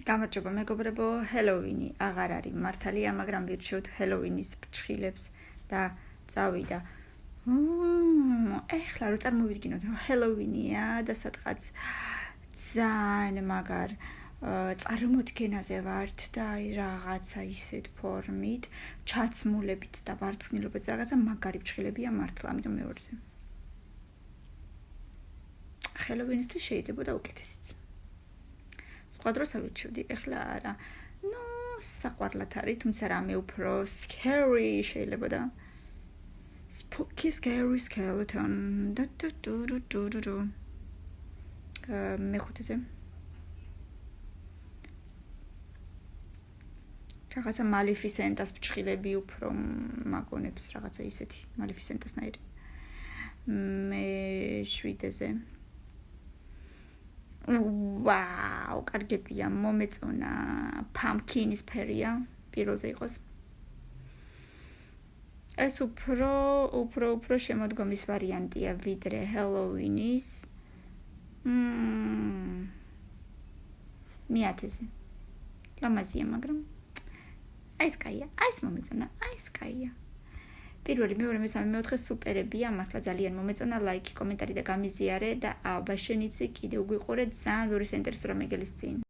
გამარჯობა მეგობრებო, ჰელოვინი აღარ არის მართალია, მაგრამ ვირჩევთ ჰელოვინის ფრჩხილებს და წავიდა. ეხლა რო წარმოვიდგინოთ, რომ ჰელოვინია და სადღაც ძალიან მაგარ წარმოდგენაზე ვართ და აი რაღაცა ისეთ ფორმით, ჩაცმულებით და ვარცხნილობით რაღაცა მაგარი ფრჩხილებია მართლა, ამიტომ მეორზე. ჰელოვინისთვის შეიძლება და უკეთესიც. სხვა დროს ავირჩევდი, ეხლა არა. საყვარლად არის, თუმცა რამე უფრო scary შეიძლება და spooky scary skeleton. მეხუთეზე. რაღაცა Maleficent-ას ფრჩხილები უფრო მაგონებს, რაღაცა ისეთი Maleficent-ასნაირი. მე 7-ზე. ვაუ, კარგებია, მომეწონა pumpkin-ის ფერია, პირველზე იყოს. ეს უფრო შემოდგომის ვარიანტია ვიდრე Halloween-ის. მე-10-ზე. ლამაზია, მაგრამ აი ეს კაია, აი ეს მომეწონა, აი ეს კაია. პირველი, მეორე, მესამე, მეოთხე სუპერებია, მართლა ძალიან მომეწონა, ლაიქი, კომენტარი და გამიზიარე და აბა შენიც კიდე უგვიყურე ძალიან ბევრი საინტერესო რამე გელის წინ.